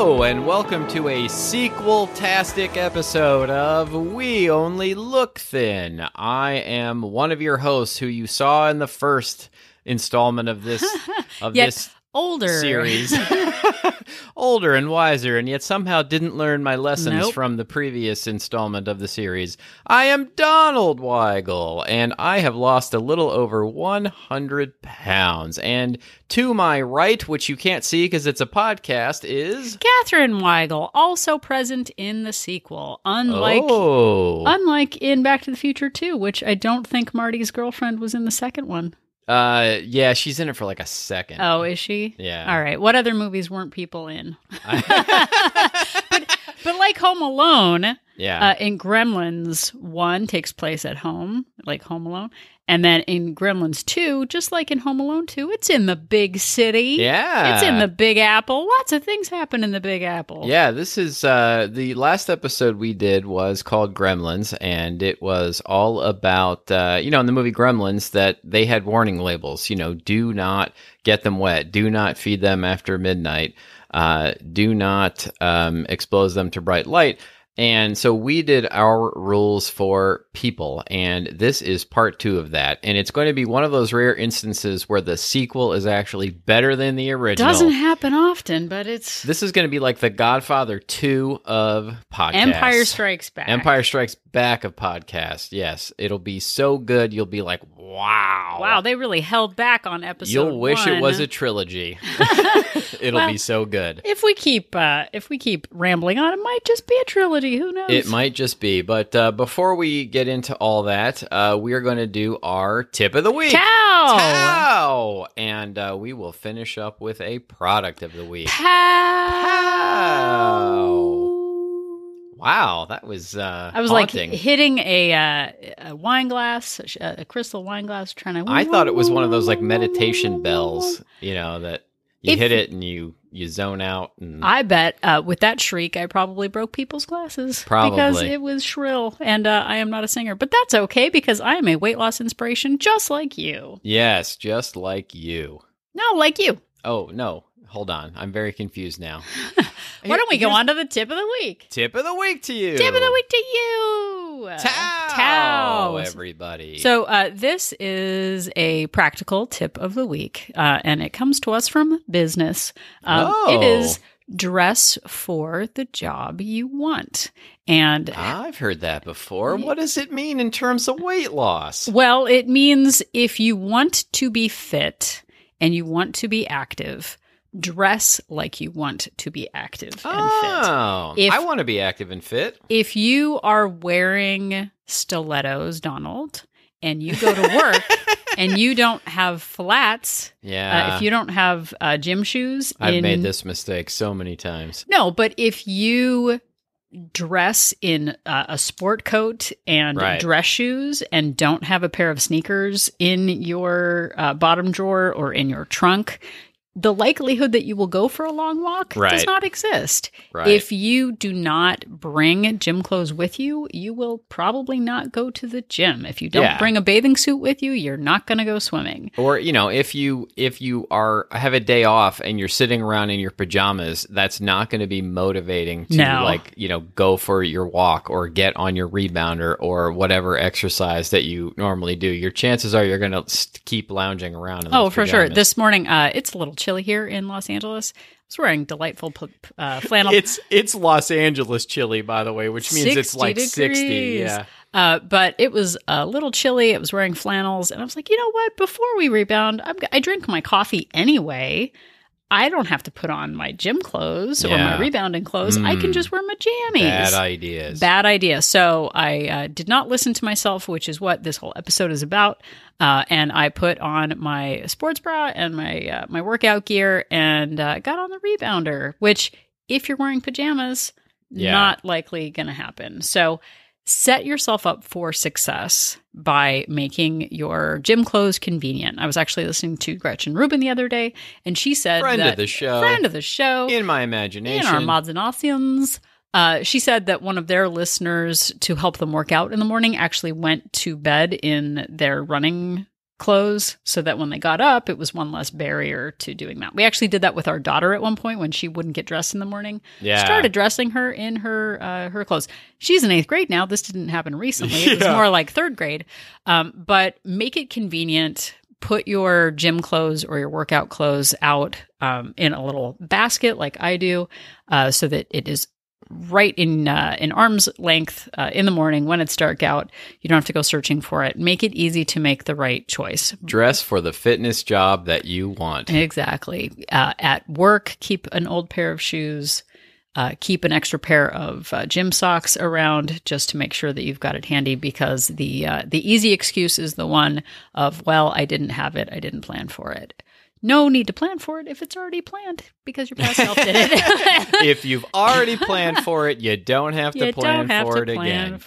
Hello, and welcome to a sequel-tastic episode of We Only Look Thin. I am one of your hosts who you saw in the first installment of this older series. Older and wiser, and yet somehow didn't learn my lessons from the previous installment of the series. I am Donald Weigel, and I have lost a little over 100 pounds. And to my right, which you can't see because it's a podcast, is Catherine Weigel, also present in the sequel. Unlike in Back to the Future 2, which I don't think Marty's girlfriend was in the second one. Yeah, she's in it for like a second. Oh, is she? Yeah. All right. What other movies weren't people in? But like Home Alone, in Gremlins 1 takes place at home, like Home Alone. And then in Gremlins 2, just like in Home Alone 2, it's in the big city. Yeah. It's in the Big Apple. Lots of things happen in the Big Apple. Yeah, this is the last episode we did was called Gremlins, and it was all about, in the movie Gremlins, that they had warning labels, do not get them wet, do not feed them after midnight, do not expose them to bright light. And so we did our rules for people, and this is part 2 of that. And it's going to be one of those rare instances where the sequel is actually better than the original. Doesn't happen often, but it's... This is going to be like the Godfather 2 of podcasts. Empire Strikes Back. Empire Strikes Back of podcasts, yes. It'll be so good, you'll be like, wow. Wow, they really held back on episode 1. You'll wish it was a trilogy. It'll be so good. If we keep rambling on, it might just be a trilogy. Who knows? It might just be. But before we get into all that, we are going to do our tip of the week. Pow! And we will finish up with a product of the week. Pow! Wow, that was I was haunting. Like hitting a wine glass, a crystal wine glass, trying to... I thought it was one of those like meditation bells, that you hit it and you zone out. And I bet with that shriek, I probably broke people's glasses. Probably. Because it was shrill, and I am not a singer. But that's okay, because I am a weight loss inspiration just like you. Yes, just like you. No, like you. Oh, no. Hold on. I'm very confused now. Why don't we go on to the tip of the week? Tip of the week to you. Tip of the week to you. Tow, everybody. So this is a practical tip of the week, and it comes to us from business. It is dress for the job you want. And I've heard that before. What does it mean in terms of weight loss? Well, it means if you want to be fit and you want to be active, dress like you want to be active and fit. I want to be active and fit. If you are wearing stilettos, Donald, and you go to work and you don't have flats, if you don't have gym shoes. I've made this mistake so many times. No, but if you dress in a sport coat and dress shoes and don't have a pair of sneakers in your bottom drawer or in your trunk, the likelihood that you will go for a long walk does not exist. Right. If you do not bring gym clothes with you, you will probably not go to the gym. If you don't bring a bathing suit with you, you're not going to go swimming. Or, if you have a day off and you're sitting around in your pajamas, that's not going to be motivating to go for your walk or get on your rebounder or whatever exercise that you normally do. Your chances are you're going to keep lounging around in those for pajamas. sure. This morning, it's a little chilly here in Los Angeles. I was wearing delightful flannel. It's Los Angeles chilly, by the way, which means it's like degrees. 60. Yeah. But it was a little chilly. I was wearing flannels, and I was like, you know what? Before we rebound, I drink my coffee anyway. I don't have to put on my gym clothes or my rebounding clothes. I can just wear my jammies. Bad idea. So I did not listen to myself, which is what this whole episode is about. And I put on my sports bra and my workout gear and got on the rebounder, which if you're wearing pajamas, not likely going to happen. So set yourself up for success by making your gym clothes convenient. I was actually listening to Gretchen Rubin the other day, and she said Friend of the show. In my imagination. In our imaginations. She said that one of their listeners, to help them work out in the morning, actually went to bed in their running clothes so that when they got up, it was one less barrier to doing that. We actually did that with our daughter at one point when she wouldn't get dressed in the morning. Yeah. Started dressing her in her clothes. She's in 8th grade now. This didn't happen recently. It was more like 3rd grade. But make it convenient. Put your gym clothes or your workout clothes out in a little basket like I do so that it is right in arm's length in the morning when it's dark out. You don't have to go searching for it. Make it easy to make the right choice. Dress for the fitness job that you want. Exactly. At work, keep an old pair of shoes. Keep an extra pair of gym socks around just to make sure that you've got it handy, because the easy excuse is the one of, well, I didn't have it. I didn't plan for it. No need to plan for it if it's already planned because your past self did it. If you've already planned for it, you don't have to plan for it again.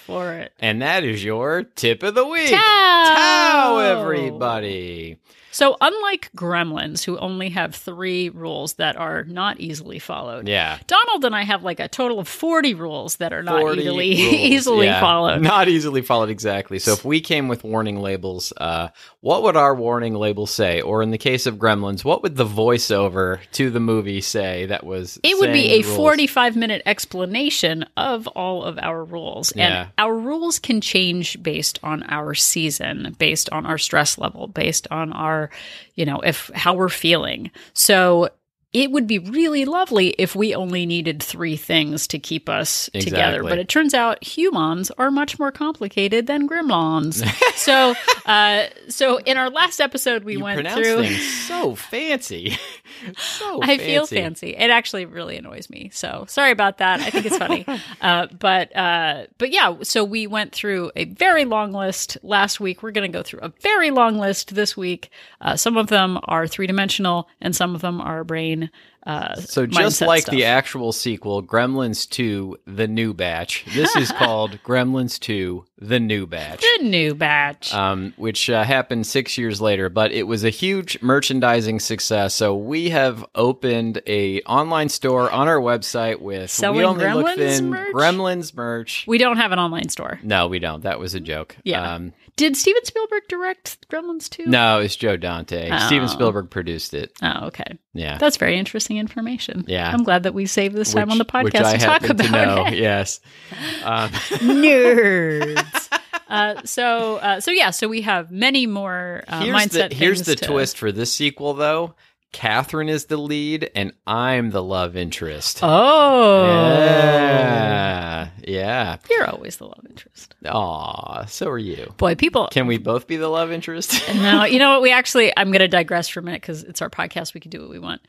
And that is your tip of the week. Ciao, everybody. So unlike Gremlins, who only have 3 rules that are not easily followed, Donald and I have like a total of 40 rules that are not easily followed. Not easily followed, exactly. So if we came with warning labels, what would our warning label say? Or in the case of Gremlins, what would the voiceover to the movie say that was It would be a 45-minute explanation of all of our rules. And our rules can change based on our season, based on our stress level, based on our how we're feeling. So it would be really lovely if we only needed 3 things to keep us together. But it turns out humans are much more complicated than gremlins. So in our last episode, we went through things so fancy. I feel fancy. It actually really annoys me. So sorry about that. I think it's funny. But yeah, so we went through a very long list last week. We're going to go through a very long list this week. Some of them are 3-dimensional and some of them are brain. So just like the actual sequel, Gremlins 2, The New Batch, this is called Gremlins 2, The New Batch. The New Batch. Which happened 6 years later, but it was a huge merchandising success. So we have opened a online store on our website with selling Gremlins merch. We don't have an online store. No, we don't. That was a joke. Yeah. Did Steven Spielberg direct Gremlins 2? No, it's Joe Dante. Oh. Steven Spielberg produced it. Oh, okay. Yeah. That's very interesting information. Yeah. I'm glad that we saved this time on the podcast to talk about it. Yes. Nerds. So we have many more mindset things. Here's the twist for this sequel, though. Catherine is the lead, and I'm the love interest. Oh. Yeah. You're always the love interest. Aw, so are you. Boy, people... Can we both be the love interest? No, you know what? I'm going to digress for a minute because it's our podcast. We can do what we want.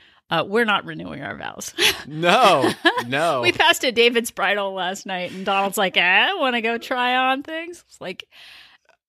We're not renewing our vows. No. We passed a David's bridal last night, and Donald's like, I want to go try on things. It's like...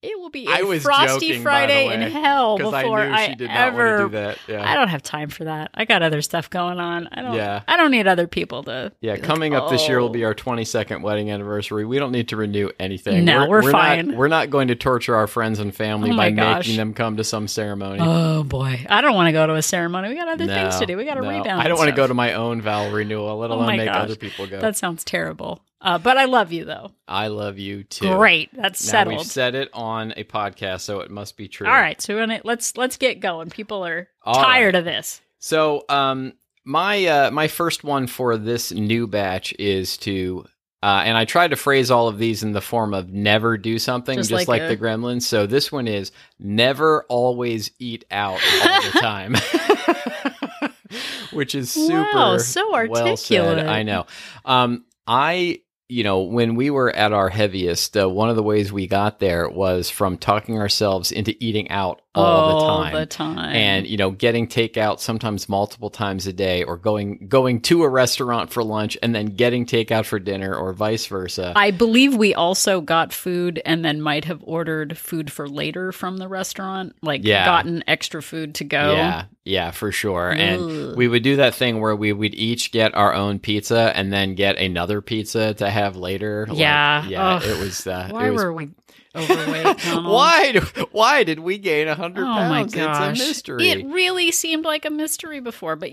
It will be a frosty Friday in hell before I ever do that. Yeah. I don't have time for that. I got other stuff going on. I don't need other people to. Yeah, coming up this year will be our 22nd wedding anniversary. We don't need to renew anything. No, we're fine. We're not going to torture our friends and family by making them come to some ceremony. Oh boy, I don't want to go to a ceremony. We got other things to do. We got to rebound. I don't want to go to my own vow renewal, let alone make other people go. That sounds terrible. But I love you, though. I love you, too. Great. That's settled. We've said it on a podcast, so it must be true. All right. So let's get going. People are tired of this. So my first one for this new batch is to... and I tried to phrase all of these in the form of never do something, just like the Gremlins. So this one is never always eat out all the time. Which is super so articulate. Well said. I know. When we were at our heaviest, one of the ways we got there was from talking ourselves into eating out all the time. And, getting takeout sometimes multiple times a day, or going to a restaurant for lunch and then getting takeout for dinner, or vice versa. I believe we also got food and then might have ordered food for later from the restaurant, gotten extra food to go. Yeah, for sure. And we would do that thing where we would each get our own pizza and then get another pizza to have later. It was... Why were we overweight, Donald? Why did we gain 100 pounds? My gosh. It's a mystery. It really seemed like a mystery before, but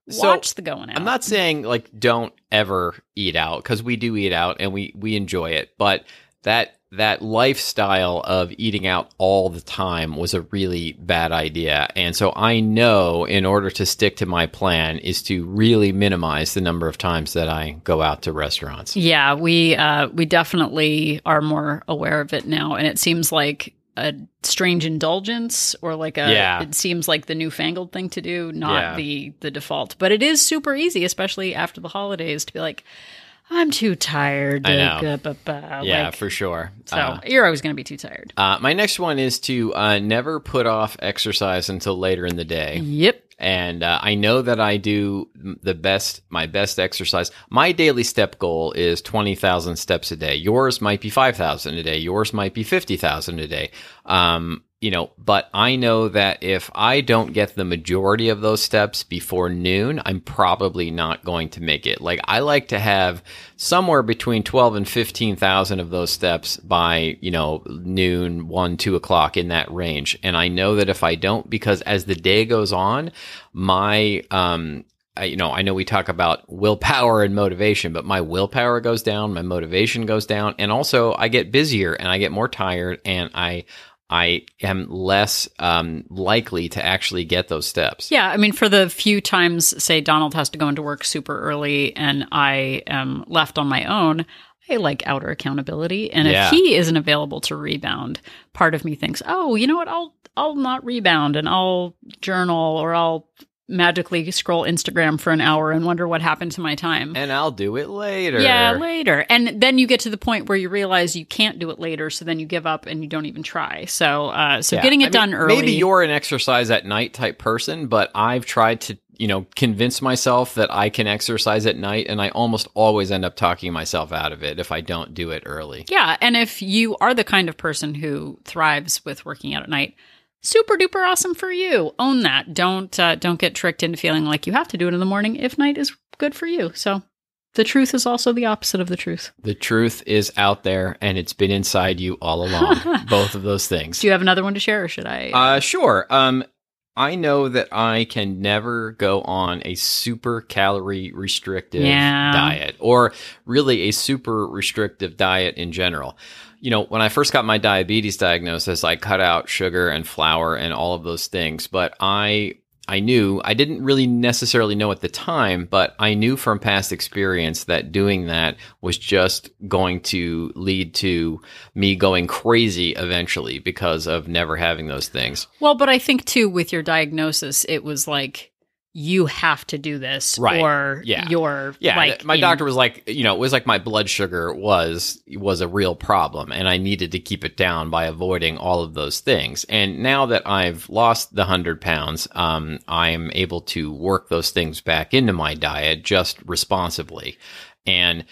watch the going out. I'm not saying don't ever eat out, because we do eat out and we enjoy it, but that that lifestyle of eating out all the time was a really bad idea. And so I know in order to stick to my plan is to really minimize the number of times that I go out to restaurants. Yeah, we definitely are more aware of it now. And it seems like a strange indulgence or like it seems like the newfangled thing to do, not the default. But it is super easy, especially after the holidays, to be like, I'm too tired. I know. Yeah, for sure. So you're always going to be too tired. My next one is to never put off exercise until later in the day. Yep. And I know that I do my best exercise. My daily step goal is 20,000 steps a day. Yours might be 5,000 a day. Yours might be 50,000 a day. But I know that if I don't get the majority of those steps before noon, I'm probably not going to make it. Like, I like to have somewhere between 12 and 15,000 of those steps by, noon, 1, 2 o'clock, in that range. And I know that if I don't, because as the day goes on, my, I know we talk about willpower and motivation, but my willpower goes down, my motivation goes down, and also I get busier and I get more tired, and I am less likely to actually get those steps. Yeah, I mean, for the few times, say, Donald has to go into work super early and I am left on my own, I like outer accountability. And if he isn't available to rebound, part of me thinks, oh, you know what, I'll not rebound and I'll journal, or I'll magically scroll Instagram for an hour and wonder what happened to my time. And I'll do it later. Yeah, later. And then you get to the point where you realize you can't do it later, so then you give up and you don't even try. So getting it done early. Maybe you're an exercise at night type person, but I've tried to, convince myself that I can exercise at night, and I almost always end up talking myself out of it if I don't do it early. Yeah, and if you are the kind of person who thrives with working out at night, super duper awesome for you. Own that. Don't get tricked into feeling like you have to do it in the morning if night is good for you. So the truth is also the opposite of the truth. The truth is out there, and it's been inside you all along. Both of those things. Do you have another one to share, or should I? Sure. I know that I can never go on a super calorie restrictive diet, or really a super restrictive diet in general. When I first got my diabetes diagnosis, I cut out sugar and flour and all of those things. But I knew, I didn't really necessarily know at the time, but I knew from past experience that doing that was just going to lead to me going crazy eventually because of never having those things. Well, but I think too, with your diagnosis, it was like, you have to do this, right? Or you're like, my doctor was like, it was like my blood sugar was a real problem, and I needed to keep it down by avoiding all of those things. And now that I've lost the 100 pounds, I'm able to work those things back into my diet just responsibly. And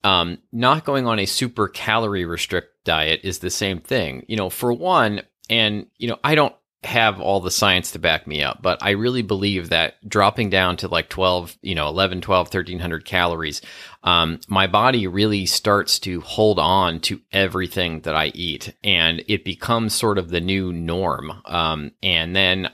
not going on a super calorie restrict diet is the same thing, for one. And, I don't have all the science to back me up, but I really believe that dropping down to like 11, 12, 1300 calories, my body really starts to hold on to everything that I eat, and it becomes sort of the new norm. And then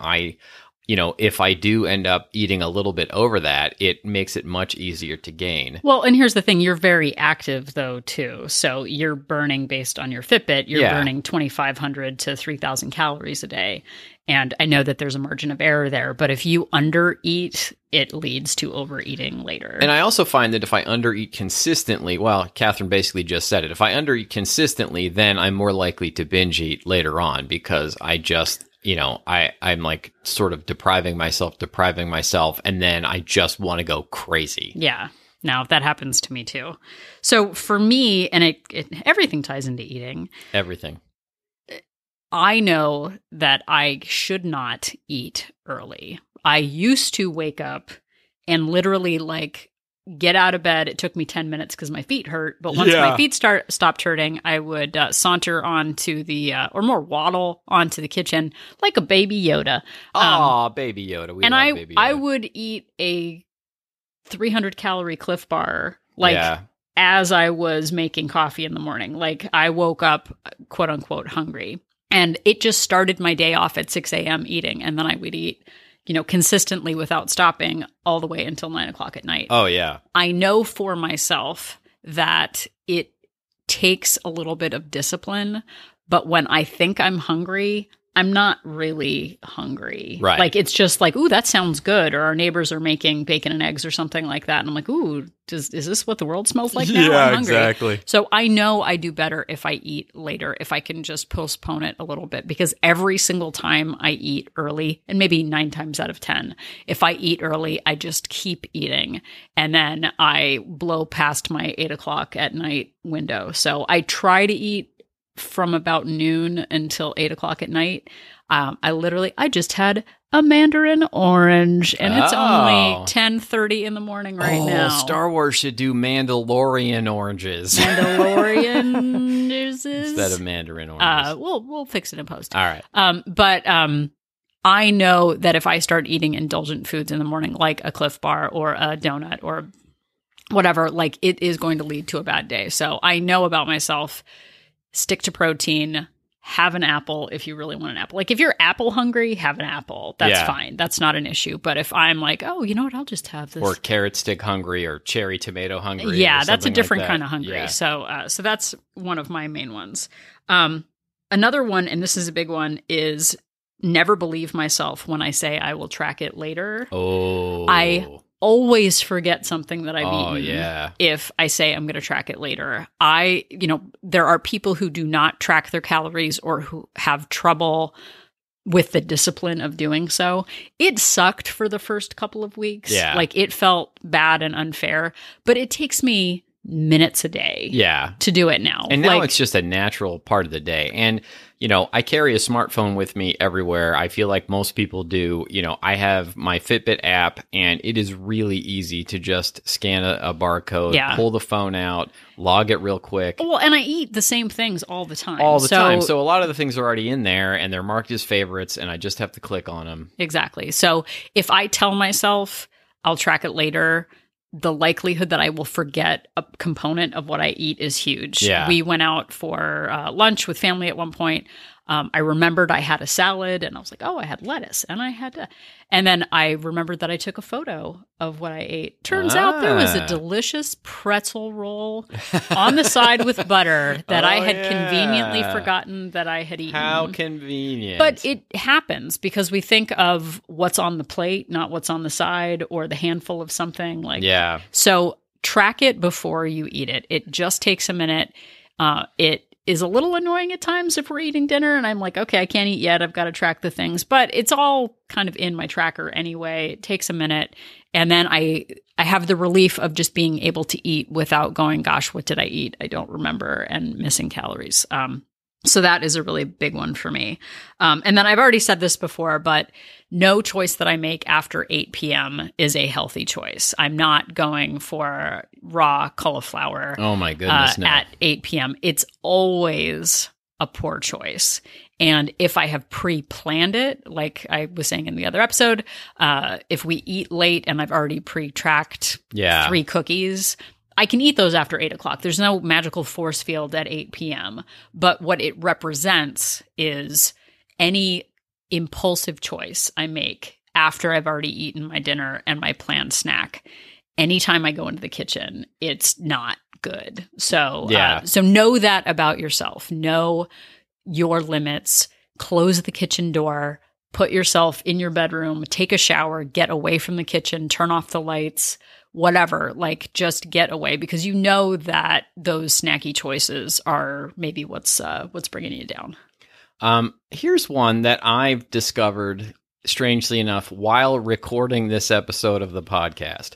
if I do end up eating a little bit over that, it makes it much easier to gain. Well, and here's the thing. You're very active, though, too. So you're burning, based on your Fitbit, you're burning 2,500 to 3,000 calories a day. And I know that there's a margin of error there, but if you undereat, it leads to overeating later. And I also find that if I undereat consistently, well, Catherine basically just said it. If I undereat consistently, then I'm more likely to binge eat later on, because I just... I'm like sort of depriving myself, and then I just want to go crazy. Yeah. Now, that happens to me too. So for me, and everything ties into eating. Everything. I know that I should not eat early. I used to wake up and literally get out of bed. It took me 10 minutes because my feet hurt. But once my feet stopped hurting, I would saunter onto or more waddle onto the kitchen like a baby Yoda. Baby Yoda. We love Baby Yoda. I would eat a 300 calorie Cliff Bar as I was making coffee in the morning. Like, I woke up, quote unquote, hungry. And it just started my day off at 6 a.m. eating. And then I would eat consistently without stopping all the way until 9 o'clock at night. Oh, yeah. I know for myself that it takes a little bit of discipline, but when I think I'm hungry, I'm not really hungry. Right. Like, it's just like, ooh, that sounds good. Or our neighbors are making bacon and eggs or something like that. And I'm like, ooh, is this what the world smells like now? Yeah, I'm hungry. exactly. So I know I do better if I eat later, if I can just postpone it a little bit, because every single time I eat early, and maybe 9 times out of 10, if I eat early, I just keep eating. And then I blow past my 8 o'clock at night window. So I try to eat from about noon until 8 o'clock at night. I just had a mandarin orange, and it's only 10:30 in the morning right now. Star Wars should do Mandalorian oranges. Mandalorian instead of mandarin oranges. We'll fix it in post. All right. But I know that if I start eating indulgent foods in the morning, like a Cliff Bar or a donut or whatever, like, it is going to lead to a bad day. So I know about myself. Stick to protein, have an apple if you really want an apple. Like, if you're apple hungry, have an apple. That's fine. That's not an issue. But if I'm like, oh, you know what, I'll just have this. Or carrot stick hungry or cherry tomato hungry. Yeah, that's a different like kind of hungry. Yeah. So that's one of my main ones. Another one, and this is a big one, is never believe myself when I say I will track it later. Oh. I always forget something that I've eaten yeah. if I say I'm going to track it later. There are people who do not track their calories or who have trouble with the discipline of doing so. It sucked for the first couple of weeks. Yeah. Like, it felt bad and unfair, but it takes me minutes a day to do it now. And now it's just a natural part of the day. And, I carry a smartphone with me everywhere. I feel like most people do. I have my Fitbit app, and it is really easy to just scan a barcode, pull the phone out, log it real quick. Well, and I eat the same things all the time. All the time. So a lot of the things are already in there, and they're marked as favorites, and I just have to click on them. Exactly. So if I tell myself I'll track it later, the likelihood that I will forget a component of what I eat is huge. Yeah. We went out for lunch with family at one point. I remembered I had a salad, and I was like, oh, I had lettuce, and and then I remembered that I took a photo of what I ate. Turns out there was a delicious pretzel roll on the side with butter that I had conveniently forgotten that I had eaten. How convenient. But it happens because we think of what's on the plate, not what's on the side or the handful of something. So track it before you eat it. It just takes a minute. It is a little annoying at times if we're eating dinner and I'm like, okay, I can't eat yet. I've got to track the things, but it's all kind of in my tracker anyway. It takes a minute. And then I have the relief of just being able to eat without going, gosh, what did I eat? I don't remember, and missing calories. So that is a really big one for me. And then I've already said this before, but no choice that I make after 8 p.m. is a healthy choice. I'm not going for raw cauliflower oh my goodness, no. at 8 p.m. It's always a poor choice. And if I have pre-planned it, like I was saying in the other episode, if we eat late and I've already pre-tracked 3 cookies, I can eat those after 8 o'clock. There's no magical force field at 8 p.m. But what it represents is any impulsive choice I make after I've already eaten my dinner and my planned snack. Anytime I go into the kitchen, it's not good. So, so know that about yourself. Know your limits. Close the kitchen door. Put yourself in your bedroom. Take a shower. Get away from the kitchen. Turn off the lights. Whatever, like, just get away, because you know that those snacky choices are maybe what's bringing you down. Here's one that I've discovered, strangely enough, while recording this episode of the podcast.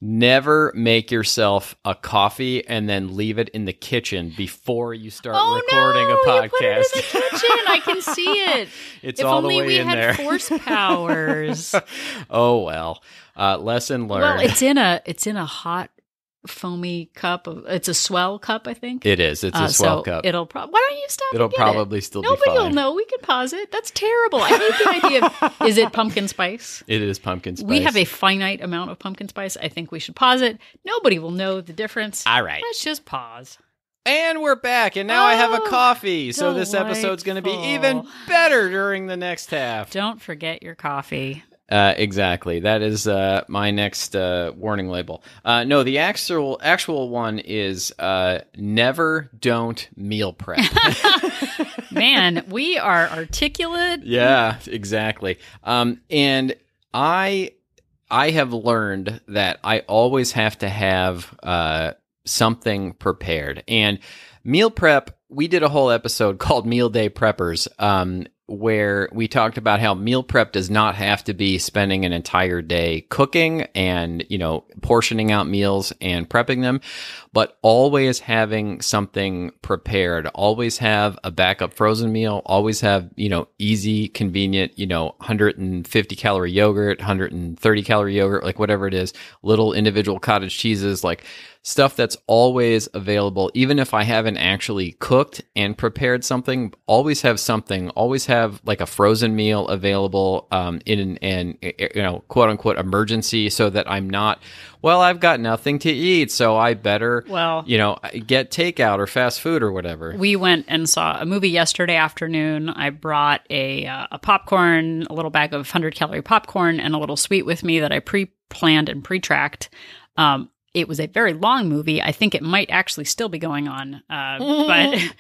Never make yourself a coffee and then leave it in the kitchen before you start recording a podcast. You put it in the kitchen. I can see it. It's all the way in there. If only we had force powers. Oh well. Lesson learned. Well, it's in a hot, foamy cup. It's a swell cup, I think. It is. It's a swell cup. Why don't you stop? It'll and get probably it? still be fine. Nobody will know. We can pause it. That's terrible. I hate the idea of. Is it pumpkin spice? It is pumpkin spice. We have a finite amount of pumpkin spice. I think we should pause it. Nobody will know the difference. All right. Let's just pause. And we're back, and now I have a coffee, so this episode's going to be even better during the next half. Don't forget your coffee. Exactly. That is my next warning label. No, the actual one is never don't meal prep. Man, we are articulate. Yeah, exactly. And I have learned that I always have to have something prepared. And meal prep, we did a whole episode called Meal Day Preppers, where we talked about how meal prep does not have to be spending an entire day cooking and, portioning out meals and prepping them, but always having something prepared. Always have a backup frozen meal, always have, easy, convenient, 150 calorie yogurt, 130 calorie yogurt, like whatever it is, little individual cottage cheeses, like stuff that's always available. Even if I haven't actually cooked and prepared something, always have something, always have like a frozen meal available in an quote unquote emergency, so that I'm not, well, I've got nothing to eat, so I better, get takeout or fast food or whatever. We went and saw a movie yesterday afternoon. I brought a popcorn, a little bag of 100-calorie popcorn, and a little sweet with me that I pre-planned and pre-tracked. It was a very long movie. I think it might actually still be going on, but it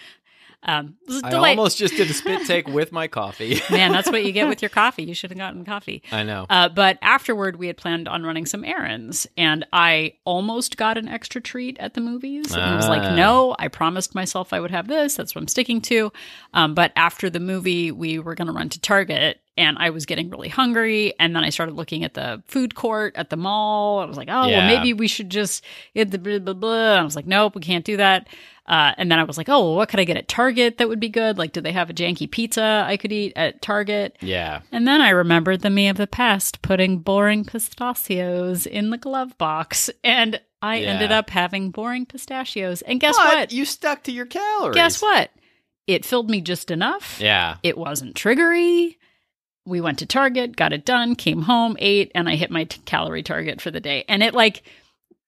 was a delay. I almost just did a spit take with my coffee. Man, that's what you get with your coffee. You should have gotten coffee. I know. But afterward, we had planned on running some errands, and I almost got an extra treat at the movies. And I was like, no, I promised myself I would have this. That's what I'm sticking to. But after the movie, we were going to run to Target. And I was getting really hungry. And then I started looking at the food court at the mall. I was like, well, maybe we should just get the blah, blah, blah. I was like, nope, we can't do that. And then I was like, well, what could I get at Target that would be good? Like, do they have a janky pizza I could eat at Target? Yeah. And then I remembered the me of the past putting boring pistachios in the glove box. And I ended up having boring pistachios. And guess what? You stuck to your calories. Guess what? It filled me just enough. Yeah. It wasn't triggery. We went to Target, got it done, came home, ate, and I hit my calorie target for the day. And it, like,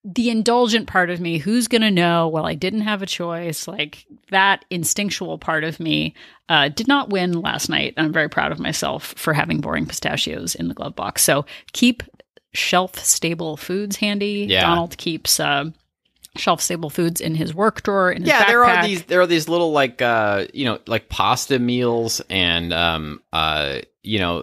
the indulgent part of me, who's going to know? Well, I didn't have a choice. Like, that instinctual part of me did not win last night. I'm very proud of myself for having boring pistachios in the glove box. So keep shelf-stable foods handy. Yeah. Donald keeps shelf-stable foods in his work drawer, in his backpack. there are these little, like, like pasta meals and,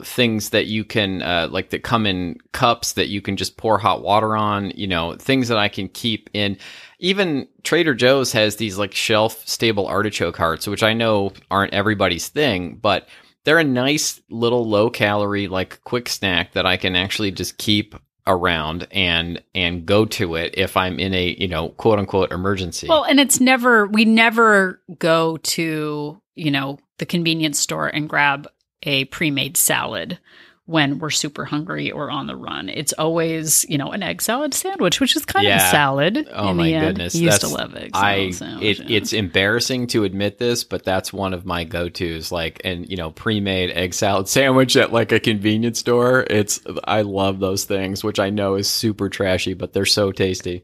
things that you can, like, that come in cups that you can just pour hot water on, things that I can keep in. Even Trader Joe's has these, like, shelf-stable artichoke hearts, which I know aren't everybody's thing, but they're a nice little low-calorie, like, quick snack that I can actually just keep around and go to it if I'm in a, quote unquote emergency. Well, and we never go to, the convenience store and grab a pre-made salad when we're super hungry or on the run. It's always, an egg salad sandwich, which is kind of a salad. Oh my goodness. I used to love egg salad sandwich. It's embarrassing to admit this, but that's one of my go-tos. Like, and pre-made egg salad sandwich at like a convenience store. I love those things, which I know is super trashy, but they're so tasty.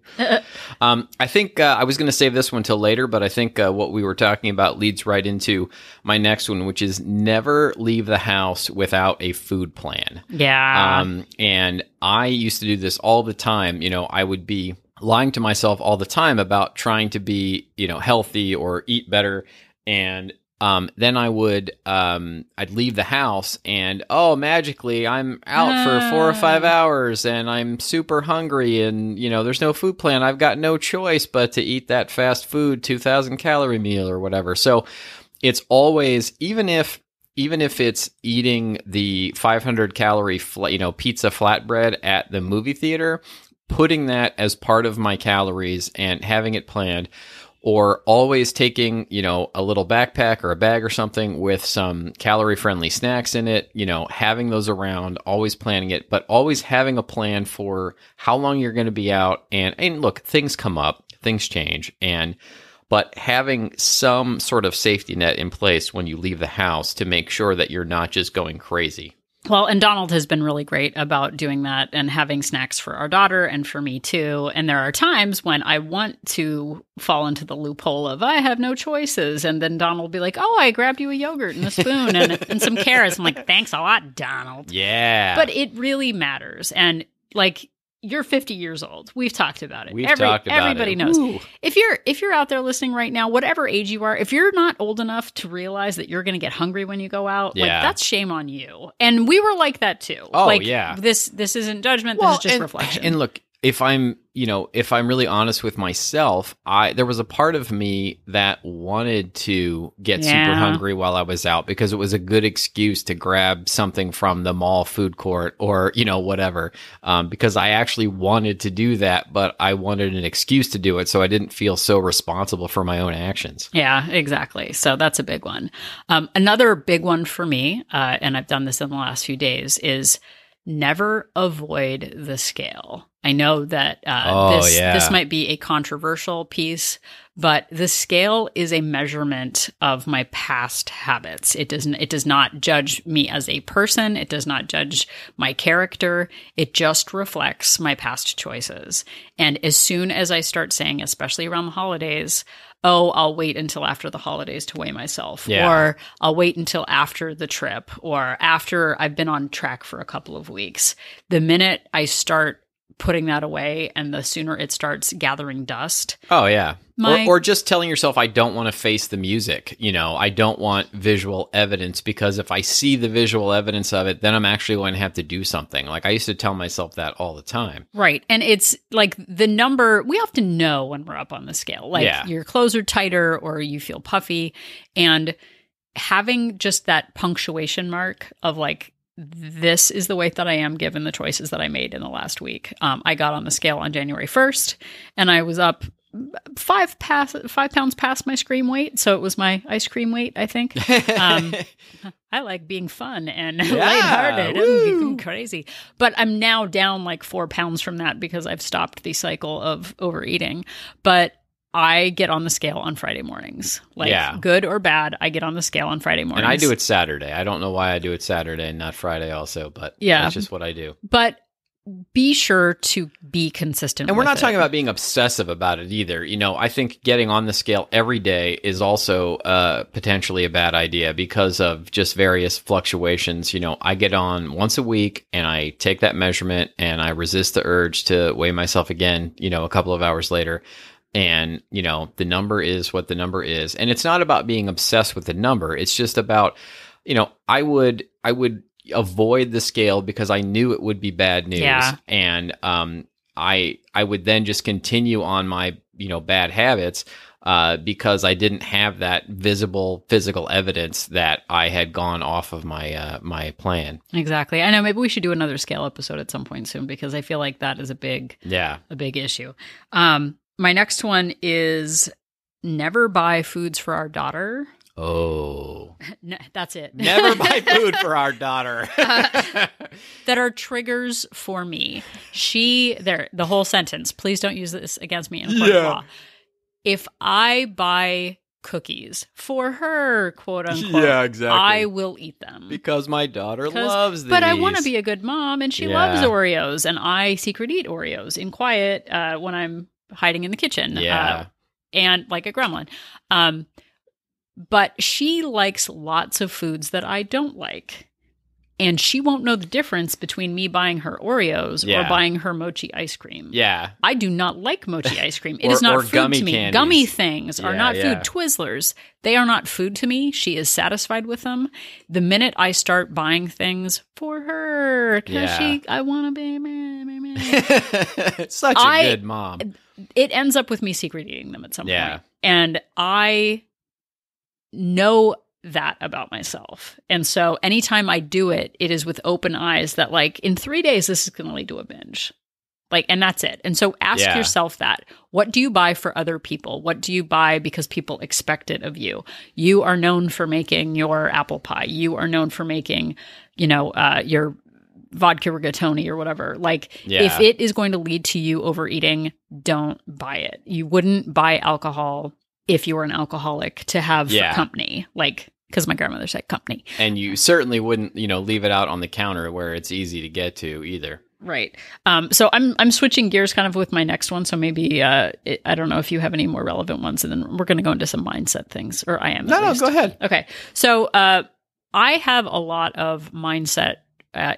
I think I was going to save this one till later, but I think what we were talking about leads right into my next one, which is never leave the house without a food plan. Yeah. And I used to do this all the time. I would be lying to myself all the time about trying to be, healthy or eat better. And then I would, I'd leave the house and, magically I'm out for 4 or 5 hours and I'm super hungry and, there's no food plan. I've got no choice but to eat that fast food 2,000 calorie meal or whatever. So it's always, even if it's eating the 500 calorie, pizza flatbread at the movie theater, putting that as part of my calories and having it planned, or always taking, a little backpack or a bag or something with some calorie friendly snacks in it, having those around, always planning it, but always having a plan for how long you're going to be out. And look, things come up, things change, but having some sort of safety net in place when you leave the house to make sure that you're not just going crazy. Well, and Donald has been really great about doing that and having snacks for our daughter and for me too. And there are times when I want to fall into the loophole of I have no choices. And then Donald will be like, oh, I grabbed you a yogurt and a spoon and some carrots. I'm like, thanks a lot, Donald. Yeah. But it really matters. And like, you're 50 years old. We've talked about it. We've talked about everybody it. knows. Woo. If you're out there listening right now, whatever age you are, if you're not old enough to realize that you're going to get hungry when you go out, like that's shame on you. And we were like that too. Oh, like, yeah. This isn't judgment. This is just reflection. And look, if I'm really honest with myself, there was a part of me that wanted to get super hungry while I was out because it was a good excuse to grab something from the mall food court or, whatever. Because I actually wanted to do that, but I wanted an excuse to do it. So I didn't feel so responsible for my own actions. Yeah, exactly. So that's a big one. Another big one for me, and I've done this in the last few days, is never avoid the scale. I know that this might be a controversial piece, but the scale is a measurement of my past habits. It does not judge me as a person. It does not judge my character. It just reflects my past choices. And as soon as I start saying, especially around the holidays, oh, I'll wait until after the holidays to weigh myself, or I'll wait until after the trip, or after I've been on track for a couple of weeks. The minute I start putting that away and the sooner it starts gathering dust. Oh, yeah. Or just telling yourself, I don't want to face the music. I don't want visual evidence because if I see the visual evidence of it, then I'm actually going to have to do something. Like I used to tell myself that all the time. Right. And it's like the number, we often know when we're up on the scale, like your clothes are tighter or you feel puffy. And having just that punctuation mark of like, this is the weight that I am given the choices that I made in the last week. I got on the scale on January 1st and I was up 5 pounds past my scream weight. So it was my ice cream weight, I think. I like being fun and lighthearted and crazy. But I'm now down like 4 pounds from that because I've stopped the cycle of overeating. But I get on the scale on Friday mornings. Good or bad, I get on the scale on Friday mornings. And I do it Saturday. I don't know why I do it Saturday and not Friday also, but that's just what I do. But be sure to be consistent. And we're not talking about being obsessive about it either. I think getting on the scale every day is also potentially a bad idea because of just various fluctuations. I get on once a week and I take that measurement and I resist the urge to weigh myself again, a couple of hours later. And, the number is what the number is. And it's not about being obsessed with the number. It's just about, I would avoid the scale because I knew it would be bad news. Yeah. And I would then just continue on my, bad habits because I didn't have that visible physical evidence that I had gone off of my my plan. Exactly. I know maybe we should do another scale episode at some point soon because I feel like that is a big issue. My next one is never buy foods for our daughter. Oh. That's it. Never buy food for our daughter. That are triggers for me. The whole sentence. Please don't use this against me in court of law. If I buy cookies for her, quote unquote, I will eat them. Because my daughter loves these. But I want to be a good mom and she loves Oreos and I secret eat Oreos in quiet when I'm hiding in the kitchen and like a gremlin. But she likes lots of foods that I don't like. And she won't know the difference between me buying her Oreos or buying her mochi ice cream. Yeah. I do not like mochi ice cream. It is not food to me. Candies. Gummy things are not food. Twizzlers, they are not food to me. She is satisfied with them. The minute I start buying things for her, because I want to be such a good mom. It ends up with me secret eating them at some point. And I know that about myself. And so anytime I do it, it is with open eyes that like in 3 days, this is going to lead to a binge. Like, and that's it. And so ask yourself that. What do you buy for other people? What do you buy because people expect it of you? You are known for making your apple pie. You are known for making, your vodka rigatoni or whatever. Like if it is going to lead to you overeating, don't buy it. You wouldn't buy alcohol if you were an alcoholic to have for company. Like because my grandmother's had company. And you certainly wouldn't, leave it out on the counter where it's easy to get to either. Right. So I'm switching gears kind of with my next one. So maybe I don't know if you have any more relevant ones, and then we're going to go into some mindset things, or I am. No, go ahead. Okay. So I have a lot of mindset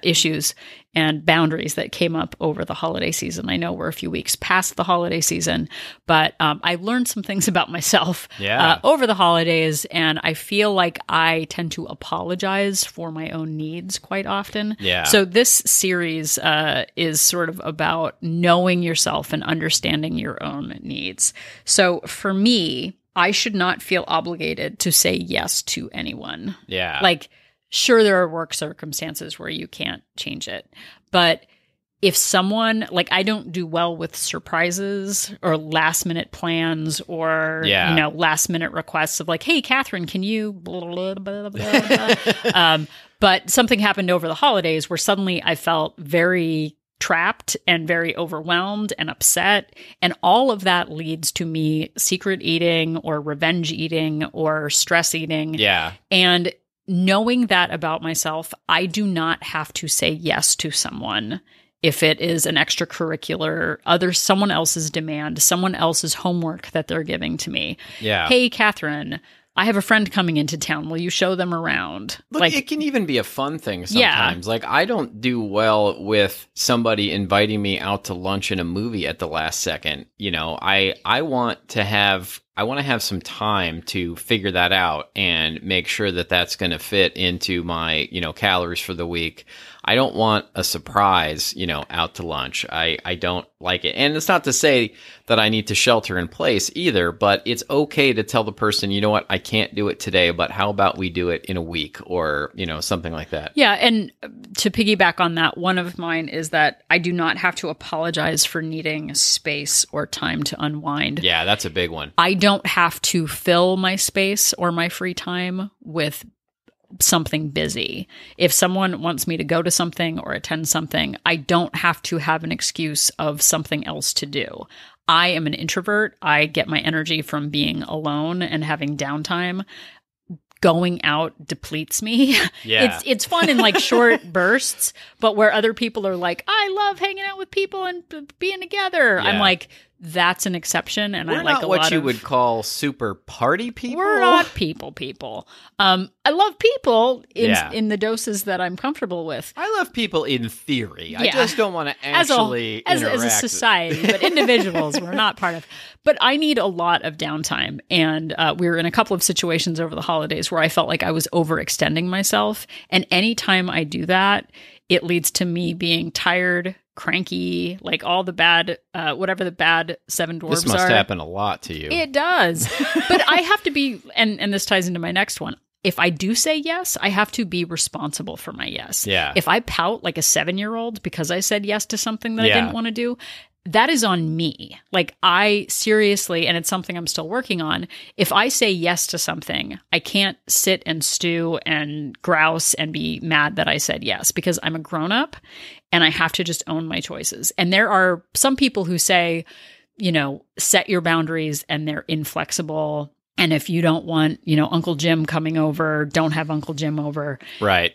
issues and boundaries that came up over the holiday season. I know we're a few weeks past the holiday season, but I learned some things about myself over the holidays, and I feel like I tend to apologize for my own needs quite often. Yeah. So this series is sort of about knowing yourself and understanding your own needs. So for me, I should not feel obligated to say yes to anyone. Yeah. Like, sure, there are work circumstances where you can't change it. But if someone, like, I don't do well with surprises or last minute plans or, last minute requests of like, hey, Catherine, can you blah, blah, blah, blah, blah. But something happened over the holidays where suddenly I felt very trapped and very overwhelmed and upset. And all of that leads to me secret eating or revenge eating or stress eating. Yeah. And knowing that about myself, I do not have to say yes to someone if it is an extracurricular, someone else's demand, someone else's homework that they're giving to me. Yeah. Hey, Catherine, I have a friend coming into town. Will you show them around? Look, it can even be a fun thing sometimes. Like, I don't do well with somebody inviting me out to lunch in a movie at the last second. I want to have some time to figure that out and make sure that that's going to fit into my, calories for the week. I don't want a surprise, out to lunch. I don't like it. And it's not to say that I need to shelter in place either, but it's okay to tell the person, you know what, I can't do it today, but how about we do it in a week or, something like that. Yeah. And to piggyback on that, one of mine is that I do not have to apologize for needing space or time to unwind. Yeah, that's a big one. I don't have to fill my space or my free time with something busy. If someone wants me to go to something or attend something, I don't have to have an excuse of something else to do. I am an introvert. I get my energy from being alone and having downtime. Going out depletes me. Yeah. It's fun in like short bursts, but where other people are like, I love hanging out with people and being together. Yeah. I'm like, that's an exception, and we're I like not a what lot you of, would call super party people. We're not people. I love people in the doses that I'm comfortable with. I love people in theory. I just don't want to actually as interact. a society, but individuals we're not part of. But I need a lot of downtime, and we were in a couple of situations over the holidays where I felt like I was overextending myself, and anytime I do that, it leads to me being tired, cranky, like all the bad, whatever the bad seven dwarves are. This must happen a lot to you. It does. But I have to be, and this ties into my next one. If I do say yes, I have to be responsible for my yes. Yeah. If I pout like a 7-year-old because I said yes to something that I didn't want to do, that is on me. Like, I seriously, and it's something I'm still working on, if I say yes to something, I can't sit and stew and grouse and be mad that I said yes, because I'm a grown-up and I have to just own my choices. And there are some people who say, set your boundaries, and they're inflexible. And if you don't want, Uncle Jim coming over, don't have Uncle Jim over. Right.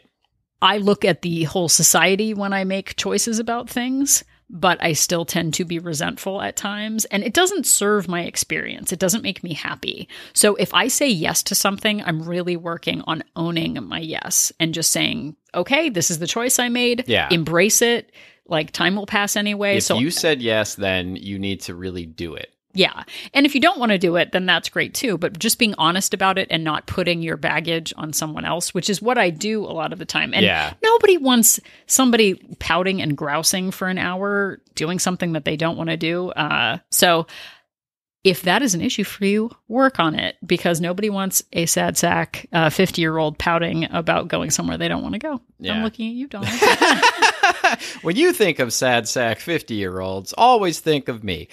I look at the whole society when I make choices about things, but I still tend to be resentful at times, and it doesn't serve my experience. It doesn't make me happy. So if I say yes to something, I'm really working on owning my yes and just saying, okay, this is the choice I made. Yeah. Embrace it. Like, time will pass anyway. If you said yes, then you need to really do it. Yeah. And if you don't want to do it, then that's great too. But just being honest about it and not putting your baggage on someone else, which is what I do a lot of the time. And nobody wants somebody pouting and grousing for an hour doing something that they don't want to do. So if that is an issue for you, work on it, because nobody wants a sad sack 50-year-old pouting about going somewhere they don't want to go. Yeah. I'm looking at you, Donald. When you think of sad sack 50-year-olds, always think of me.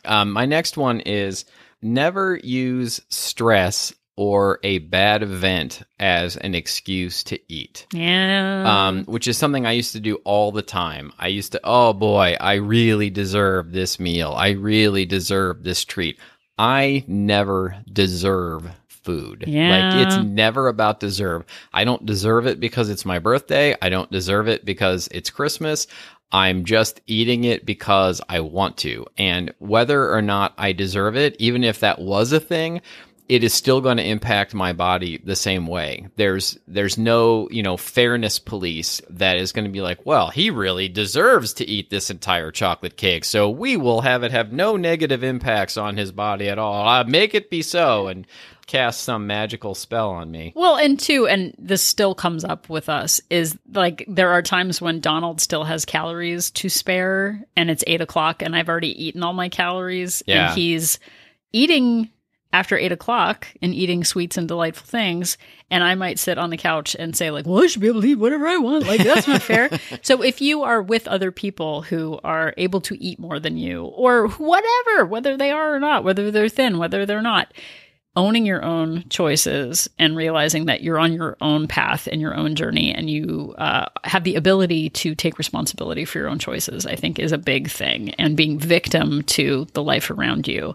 My next one is never use stress or a bad event as an excuse to eat. Yeah. Which is something I used to do all the time. I used to, oh boy, I really deserve this meal. I really deserve this treat. I never deserve food. Yeah. Like, it's never about deserve. I don't deserve it because it's my birthday. I don't deserve it because it's Christmas. I'm just eating it because I want to. And whether or not I deserve it, even if that was a thing, it is still going to impact my body the same way. There's no, fairness police that is going to be like, well, he really deserves to eat this entire chocolate cake, so we will have it have no negative impacts on his body at all. Make it be so, and cast some magical spell on me. Well, and this still comes up with us, is like there are times when Donald still has calories to spare and it's 8:00 and I've already eaten all my calories. Yeah. And he's eating after 8:00 and eating sweets and delightful things. And I might sit on the couch and say like, well, I should be able to eat whatever I want. Like, that's not fair. So if you are with other people who are able to eat more than you, or whatever, whether they are or not, whether they're thin, whether they're not, owning your own choices and realizing that you're on your own path and your own journey, and you have the ability to take responsibility for your own choices, I think is a big thing. And being victim to the life around you.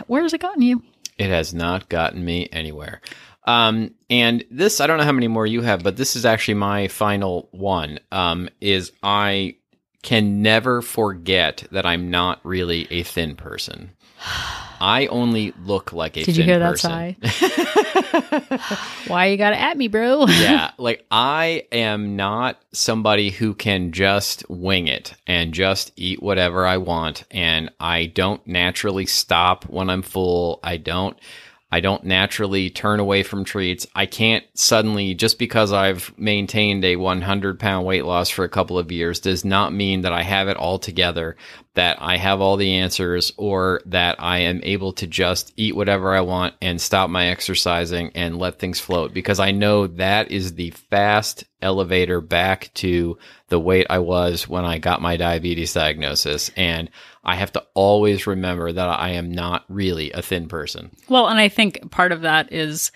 Where has it gotten you? It has not gotten me anywhere. And this, I don't know how many more you have, but this is actually my final one, is I can never forget that I'm not really a thin person. I only look like a thin person. Did you hear that sigh? Why you gotta at me, bro? Yeah, like I am not somebody who can just wing it and just eat whatever I want, and I don't naturally stop when I'm full. I don't naturally turn away from treats. I can't suddenly, just because I've maintained a 100-pound weight loss for a couple of years, does not mean that I have it all together, that I have all the answers, or that I am able to just eat whatever I want and stop my exercising and let things float, because I know that is the fast elevator back to the weight I was when I got my diabetes diagnosis. And I have to always remember that I am not really a thin person. Well, and I think part of that is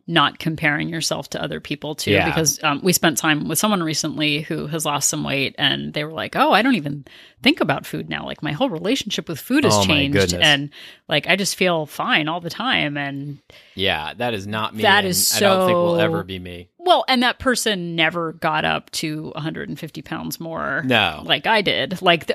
not comparing yourself to other people too, because we spent time with someone recently who has lost some weight, and they were like, oh, I don't even think about food now. Like, my whole relationship with food has changed, and like, I just feel fine all the time. And yeah, that is not me. That is so, I don't think will ever be me. Well, and that person never got up to 150 pounds more. No. Like I did. Like,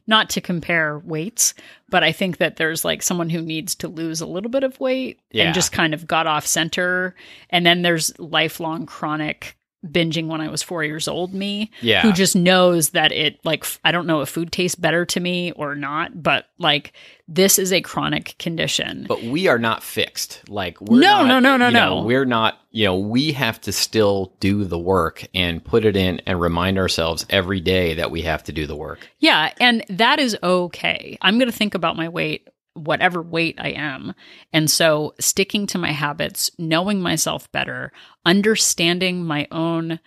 not to compare weights, but I think that there's like someone who needs to lose a little bit of weight and just kind of got off center. And then there's lifelong chronic binging when I was 4 years old me, who just knows that it, like, I don't know if food tastes better to me or not, but like, this is a chronic condition. But we are not fixed. Like, we're no. We're not, we have to still do the work and put it in and remind ourselves every day that we have to do the work. Yeah. And that is okay. I'm going to think about my weight, whatever weight I am. And so sticking to my habits, knowing myself better, understanding my own,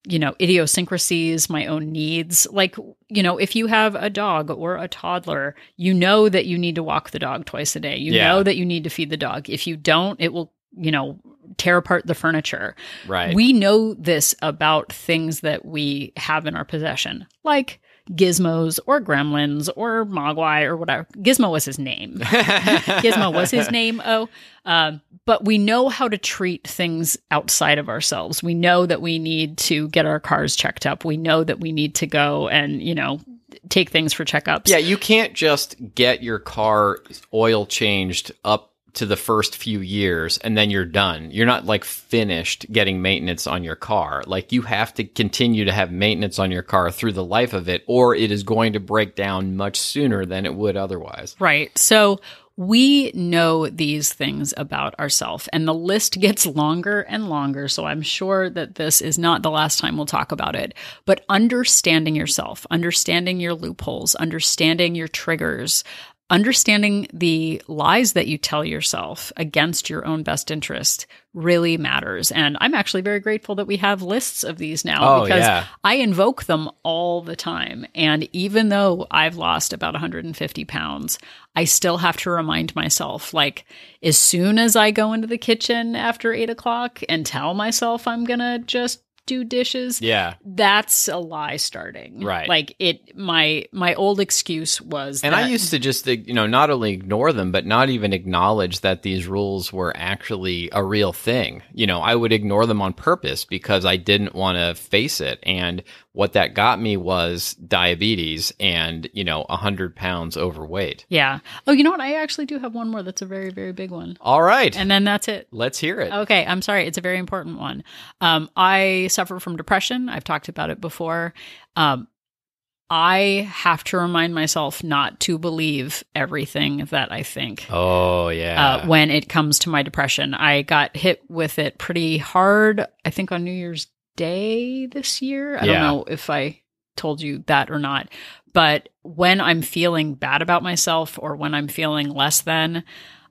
idiosyncrasies, my own needs. Like, if you have a dog or a toddler, you know that you need to walk the dog twice a day. You know that you need to feed the dog. If you don't, it will, tear apart the furniture. Right. We know this about things that we have in our possession, like Gizmos or Gremlins or Mogwai or whatever. Gizmo was his name. Gizmo was his name. But we know how to treat things outside of ourselves. We know that we need to get our cars checked up. We know that we need to go and, take things for checkups. Yeah, you can't just get your car oil changed up to the first few years and then you're done. You're not like finished getting maintenance on your car. Like, you have to continue to have maintenance on your car through the life of it, or it is going to break down much sooner than it would otherwise. Right. So we know these things about ourselves, and the list gets longer and longer. So I'm sure that this is not the last time we'll talk about it, but understanding yourself, understanding your loopholes, understanding your triggers, understanding the lies that you tell yourself against your own best interest really matters. And I'm actually very grateful that we have lists of these now, because I invoke them all the time. And even though I've lost about 150 pounds, I still have to remind myself, like, as soon as I go into the kitchen after 8:00 and tell myself I'm going to just do dishes. Yeah. That's a lie starting. Right. Like my old excuse was and I used to just, not only ignore them, but not even acknowledge that these rules were actually a real thing. I would ignore them on purpose because I didn't want to face it. And what that got me was diabetes and, 100 pounds overweight. Yeah. Oh, you know what? I actually do have one more that's a very, very big one. All right. And then that's it. Let's hear it. Okay. I'm sorry. It's a very important one. I suffer from depression. I've talked about it before. I have to remind myself not to believe everything that I think. Oh, yeah. When it comes to my depression. I got hit with it pretty hard, I think on New Year's Day this year. I don't know if I told you that or not. But when I'm feeling bad about myself or when I'm feeling less than,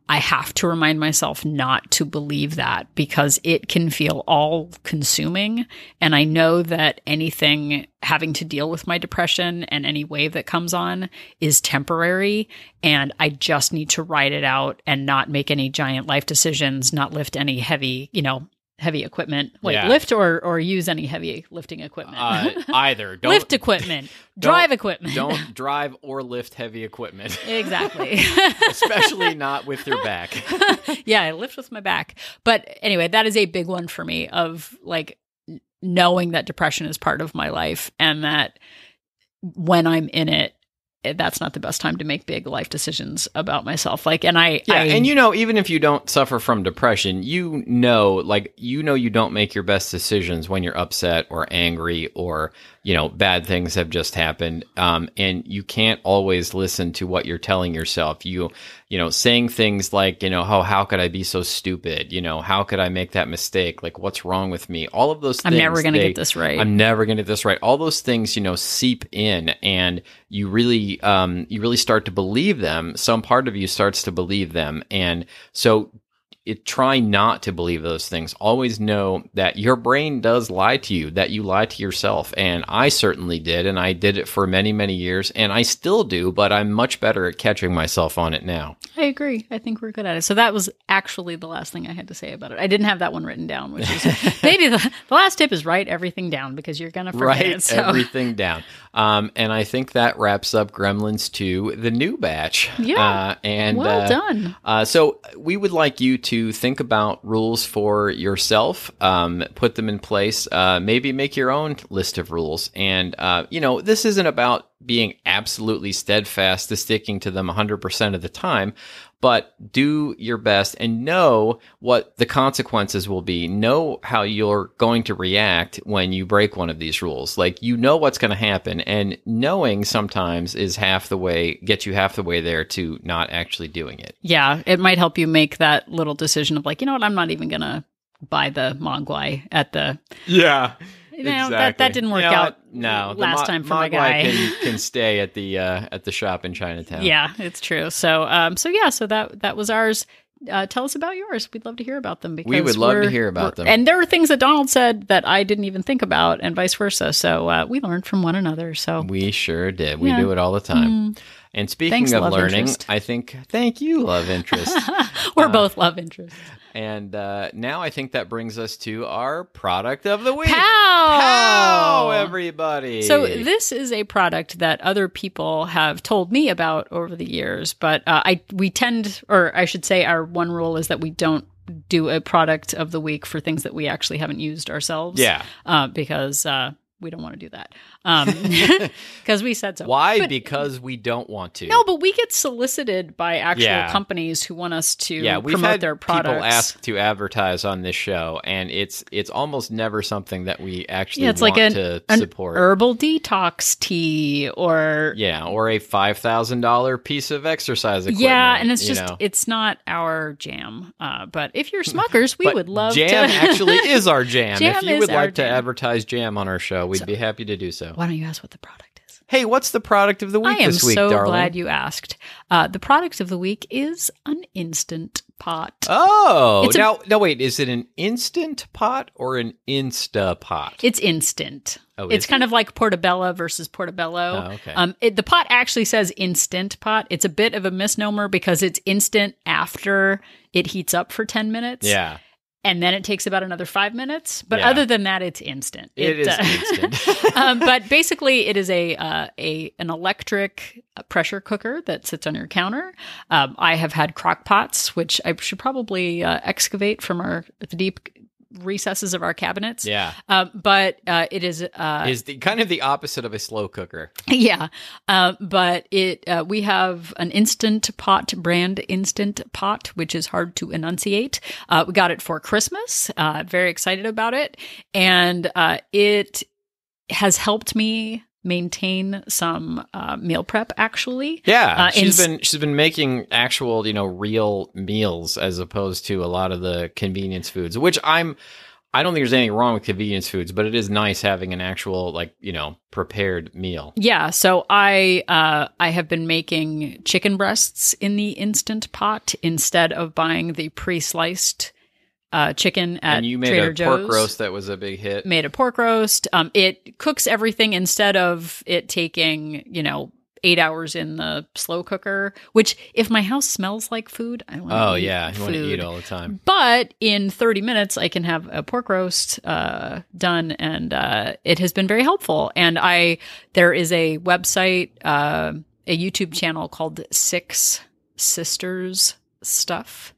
I have to remind myself not to believe that because it can feel all consuming. And I know that anything having to deal with my depression and any wave that comes on is temporary. And I just need to ride it out and not make any giant life decisions, not lift any heavy equipment. Lift or use any heavy lifting equipment. Either. Don't lift equipment. Drive equipment. Don't drive or lift heavy equipment. Exactly. Especially not with your back. Yeah, I lift with my back. But anyway, that is a big one for me of knowing that depression is part of my life and that when I'm in it, that's not the best time to make big life decisions about myself. And even if you don't suffer from depression, you don't make your best decisions when you're upset or angry or, bad things have just happened. And you can't always listen to what you're telling yourself. Saying things like, oh, how could I be so stupid? How could I make that mistake? Like, what's wrong with me? All of those things. I'm never going to get this right. I'm never going to get this right. All those things, seep in and you really start to believe them. Some part of you starts to believe them. And so try not to believe those things. Always know that your brain does lie to you, that you lie to yourself. And I certainly did. And I did it for many, many years. And I still do, but I'm much better at catching myself on it now. I agree. I think we're good at it. So that was actually the last thing I had to say about it. I didn't have that one written down, which is maybe the last tip is write everything down because you're going to forget it. So. Everything down. And I think that wraps up Gremlins 2, the new batch. Yeah. Well done. So we would like you to think about rules for yourself, put them in place, maybe make your own list of rules. And, this isn't about being absolutely steadfast to sticking to them 100% of the time, but do your best and know what the consequences will be. Know how you're going to react when you break one of these rules. What's going to happen, and knowing sometimes is gets you half the way there to not actually doing it. Yeah, it might help you make that little decision of I'm not even going to buy the Mogwai at the... Yeah. Exactly. That didn't work out. No, last time for my guy can stay at the shop in Chinatown. Yeah, it's true. So that was ours. Tell us about yours. We'd love to hear about them because we would love to hear about them. And there were things that Donald said that I didn't even think about, and vice versa. So we learned from one another. So we sure did. We do it all the time. And speaking of learning, thank you, love interest. We're both love interests. And now I think that brings us to our product of the week. Pow, everybody. So this is a product that other people have told me about over the years, but we tend, or I should say our one rule is that we don't do a product of the week for things that we actually haven't used ourselves. Yeah. Because we don't want to do that. Because we said so. Why? Because we don't want to. No, but we get solicited by actual companies who want us to promote their products. People ask to advertise on this show, and it's almost never something that we actually want to support. An herbal detox tea, or a $5,000 piece of exercise equipment. Yeah, and it's just it's not our jam. But if you're Smuckers, we would love jam to. Jam actually is our jam. If you would like to advertise jam on our show, we'd be happy to do so. Why don't you ask what the product is? Hey, what's the product of the week this week, darling? I am so glad you asked. The product of the week is an Instant Pot. Oh, now wait, is it an Instant Pot or an Insta Pot? It's instant. Oh, it's kind of like Portobello versus Portobello. Oh, okay. The pot actually says Instant Pot. It's a bit of a misnomer because it's instant after it heats up for 10 minutes. Yeah. and then it takes about another 5 minutes. But other than that, it's instant. It is instant. But basically, it is an electric pressure cooker that sits on your counter. I have had crock pots, which I should probably excavate from the deep recesses of our cabinets. Yeah. But it is kind of the opposite of a slow cooker. Yeah. But we have an Instant Pot brand Instant Pot, which is hard to enunciate. We got it for Christmas. Very excited about it. And it has helped me maintain some meal prep, actually. Yeah, she's been making actual, real meals as opposed to a lot of the convenience foods, which I don't think there's anything wrong with convenience foods, but it is nice having an actual, prepared meal. Yeah, so I have been making chicken breasts in the Instant Pot instead of buying the pre-sliced chicken at Trader Joe's. And you made a pork roast that was a big hit. Made a pork roast. It cooks everything instead of it taking, 8 hours in the slow cooker, which if my house smells like food, I want to eat you want to eat all the time. But in 30 minutes, I can have a pork roast done, and it has been very helpful. And there is a website, a YouTube channel called Six Sisters Stuff.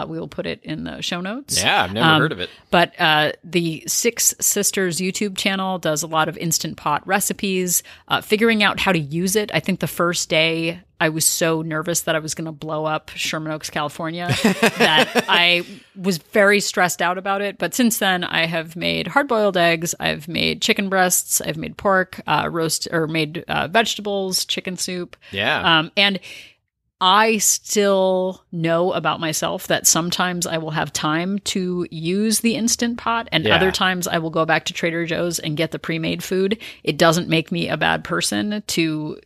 We will put it in the show notes. Yeah, I've never heard of it. But the Six Sisters YouTube channel does a lot of Instant Pot recipes, figuring out how to use it. I think the first day I was so nervous that I was going to blow up Sherman Oaks, California, that I was very stressed out about it. But since then, I have made hard-boiled eggs, I've made chicken breasts, I've made pork, made vegetables, chicken soup. Yeah. And I still know about myself that sometimes I will have time to use the Instant Pot, and other times I will go back to Trader Joe's and get the pre-made food. It doesn't make me a bad person to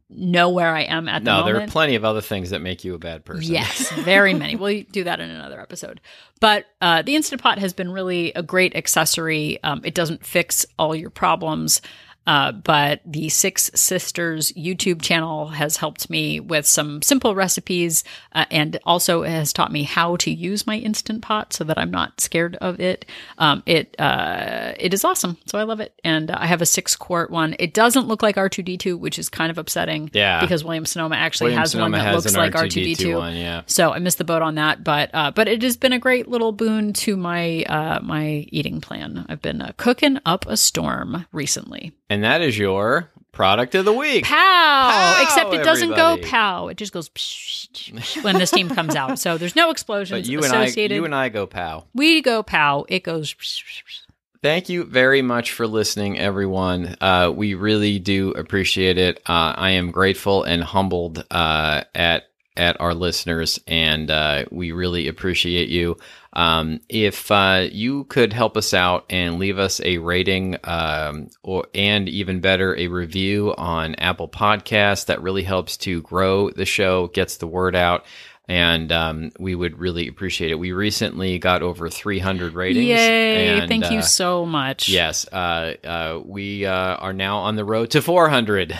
know where I am at the moment. No, there are plenty of other things that make you a bad person. Yes, very many. We'll do that in another episode. But the Instant Pot has been really a great accessory. It doesn't fix all your problems. But the Six Sisters YouTube channel has helped me with some simple recipes, and also has taught me how to use my Instant Pot so that I'm not scared of it. It is awesome. So I love it. And I have a 6-quart one. It doesn't look like R2-D2, which is kind of upsetting. Yeah. Because Williams-Sonoma actually has one that looks like R2-D2. One, yeah. So I missed the boat on that. But it has been a great little boon to my my eating plan. I've been cooking up a storm recently. And that is your product of the week. Pow! Except it doesn't everybody. Go pow. It just goes psh, when the steam comes out. So there's no explosions but associated. You and I go pow. We go pow. It goes psh. Thank you very much for listening, everyone. We really do appreciate it. I am grateful and humbled at our listeners, and we really appreciate you. If you could help us out and leave us a rating, and even better, a review on Apple Podcasts, that really helps to grow the show, gets the word out. And we would really appreciate it. We recently got over 300 ratings. Yay! And, thank you so much. Yes. We are now on the road to 400.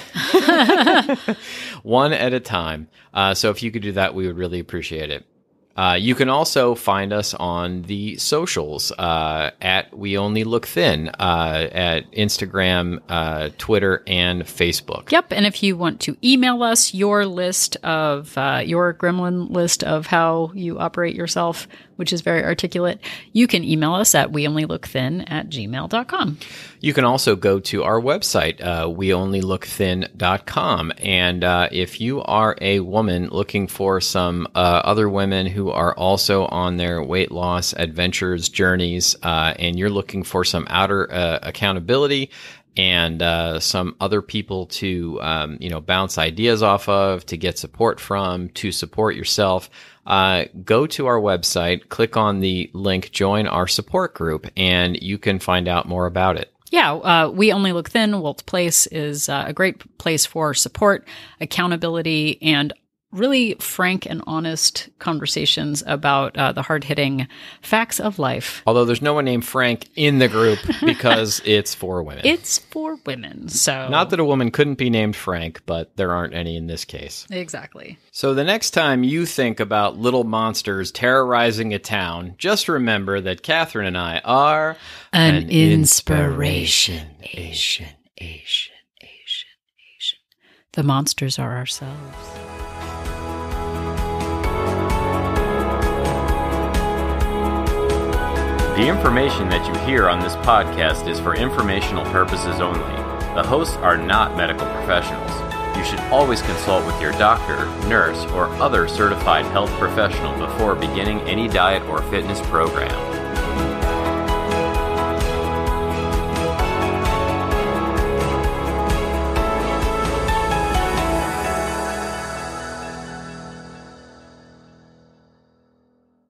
One at a time. So if you could do that, we would really appreciate it. You can also find us on the socials at We Only Look Thin, at Instagram, Twitter, and Facebook. Yep. And if you want to email us your list of your gremlin list of how you operate yourself, which is very articulate, you can email us at weonlylookthin@gmail.com. You can also go to our website, weonlylookthin.com. And if you are a woman looking for some other women who are also on their weight loss adventures, journeys, and you're looking for some outer accountability and some other people to bounce ideas off of, to get support from, to support yourself, go to our website, click on the link, join our support group, and you can find out more about it. Yeah, We Only Look Thin, Wolt's Place, is a great place for support, accountability, and really frank and honest conversations about the hard-hitting facts of life. Although there's no one named Frank in the group because it's for women. It's for women, so... Not that a woman couldn't be named Frank, but there aren't any in this case. Exactly. So the next time you think about little monsters terrorizing a town, just remember that Catherine and I are... An inspiration. The monsters are ourselves. The information that you hear on this podcast is for informational purposes only. The hosts are not medical professionals. You should always consult with your doctor, nurse, or other certified health professional before beginning any diet or fitness program.